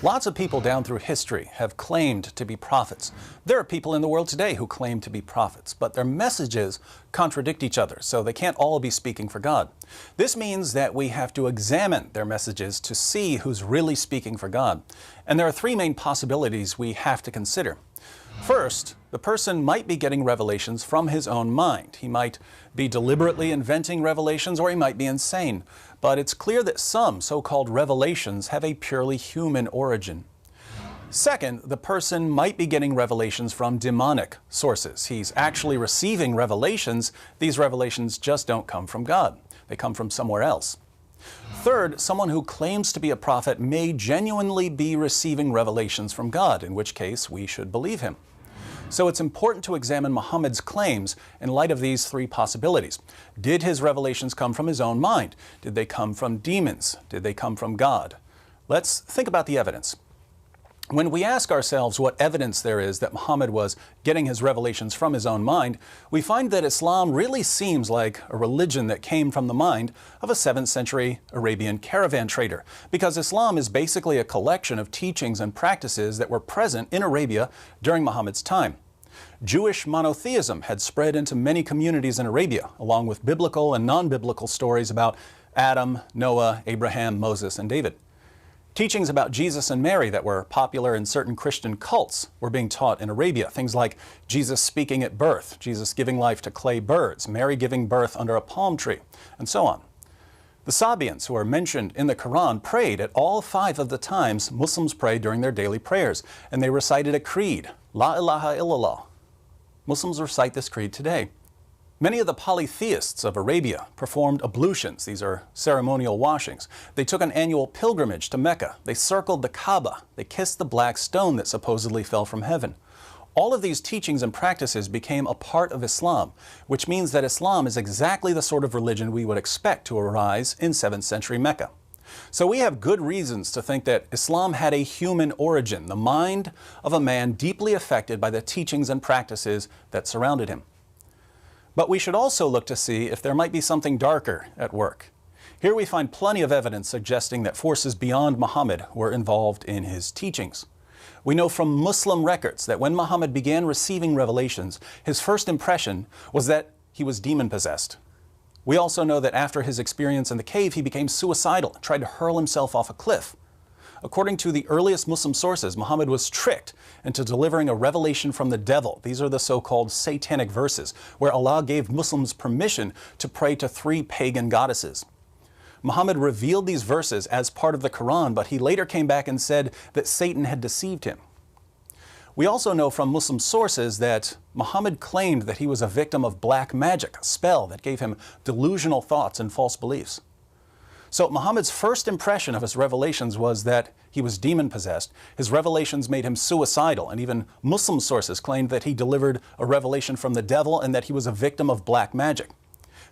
Lots of people down through history have claimed to be prophets. There are people in the world today who claim to be prophets, but their messages contradict each other, so they can't all be speaking for God. This means that we have to examine their messages to see who's really speaking for God. And there are three main possibilities we have to consider. First, the person might be getting revelations from his own mind. He might be deliberately inventing revelations, or he might be insane. But it's clear that some so-called revelations have a purely human origin. Second, the person might be getting revelations from demonic sources. He's actually receiving revelations. These revelations just don't come from God. They come from somewhere else. Third, someone who claims to be a prophet may genuinely be receiving revelations from God, in which case we should believe him. So it's important to examine Muhammad's claims in light of these three possibilities. Did his revelations come from his own mind? Did they come from demons? Did they come from God? Let's think about the evidence. When we ask ourselves what evidence there is that Muhammad was getting his revelations from his own mind, we find that Islam really seems like a religion that came from the mind of a 7th century Arabian caravan trader, because Islam is basically a collection of teachings and practices that were present in Arabia during Muhammad's time. Jewish monotheism had spread into many communities in Arabia, along with biblical and non-biblical stories about Adam, Noah, Abraham, Moses, and David. Teachings about Jesus and Mary that were popular in certain Christian cults were being taught in Arabia. Things like Jesus speaking at birth, Jesus giving life to clay birds, Mary giving birth under a palm tree, and so on. The Sabians, who are mentioned in the Quran, prayed at all 5 of the times Muslims pray during their daily prayers, and they recited a creed, La ilaha illallah. Muslims recite this creed today. Many of the polytheists of Arabia performed ablutions. These are ceremonial washings. They took an annual pilgrimage to Mecca. They circled the Kaaba. They kissed the black stone that supposedly fell from heaven. All of these teachings and practices became a part of Islam, which means that Islam is exactly the sort of religion we would expect to arise in 7th century Mecca. So we have good reasons to think that Islam had a human origin, the mind of a man deeply affected by the teachings and practices that surrounded him. But we should also look to see if there might be something darker at work. Here we find plenty of evidence suggesting that forces beyond Muhammad were involved in his teachings. We know from Muslim records that when Muhammad began receiving revelations, his first impression was that he was demon-possessed. We also know that after his experience in the cave, he became suicidal and tried to hurl himself off a cliff. According to the earliest Muslim sources, Muhammad was tricked into delivering a revelation from the devil. These are the so-called satanic verses, where Allah gave Muslims permission to pray to 3 pagan goddesses. Muhammad revealed these verses as part of the Quran, but he later came back and said that Satan had deceived him. We also know from Muslim sources that Muhammad claimed that he was a victim of black magic, a spell that gave him delusional thoughts and false beliefs. So Muhammad's first impression of his revelations was that he was demon-possessed. His revelations made him suicidal, and even Muslim sources claimed that he delivered a revelation from the devil and that he was a victim of black magic.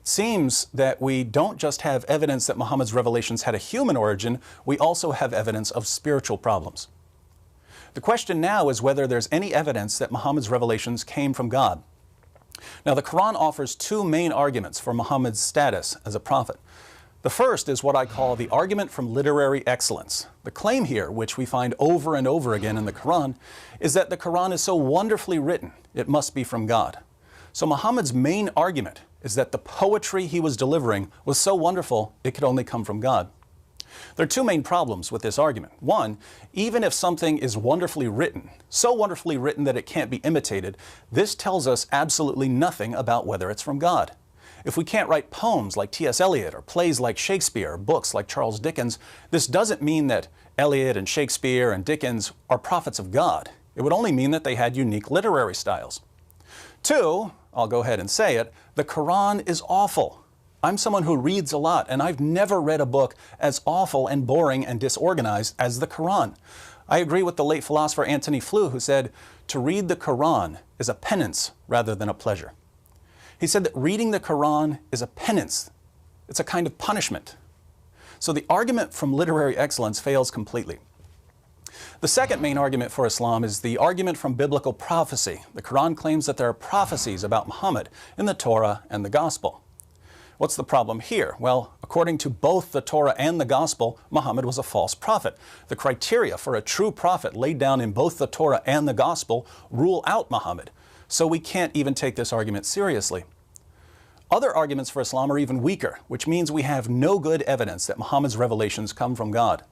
It seems that we don't just have evidence that Muhammad's revelations had a human origin, we also have evidence of spiritual problems. The question now is whether there's any evidence that Muhammad's revelations came from God. Now, the Quran offers 2 main arguments for Muhammad's status as a prophet. The first is what I call the argument from literary excellence. The claim here, which we find over and over again in the Quran, is that the Quran is so wonderfully written, it must be from God. So Muhammad's main argument is that the poetry he was delivering was so wonderful, it could only come from God. There are 2 main problems with this argument. One, even if something is wonderfully written, so wonderfully written that it can't be imitated, this tells us absolutely nothing about whether it's from God. If we can't write poems like T.S. Eliot or plays like Shakespeare or books like Charles Dickens, this doesn't mean that Eliot and Shakespeare and Dickens are prophets of God. It would only mean that they had unique literary styles. 2, I'll go ahead and say it, the Quran is awful. I'm someone who reads a lot, and I've never read a book as awful and boring and disorganized as the Quran. I agree with the late philosopher Antony Flew, who said, "To read the Quran is a penance rather than a pleasure." He said that reading the Quran is a penance. It's a kind of punishment. So the argument from literary excellence fails completely. The second main argument for Islam is the argument from biblical prophecy. The Quran claims that there are prophecies about Muhammad in the Torah and the Gospel. What's the problem here? Well, according to both the Torah and the Gospel, Muhammad was a false prophet. The criteria for a true prophet laid down in both the Torah and the Gospel rule out Muhammad. So we can't even take this argument seriously. Other arguments for Islam are even weaker, which means we have no good evidence that Muhammad's revelations come from God.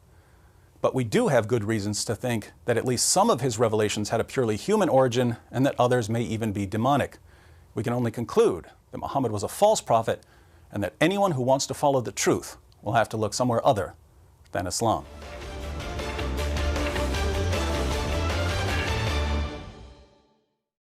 But we do have good reasons to think that at least some of his revelations had a purely human origin and that others may even be demonic. We can only conclude that Muhammad was a false prophet and that anyone who wants to follow the truth will have to look somewhere other than Islam.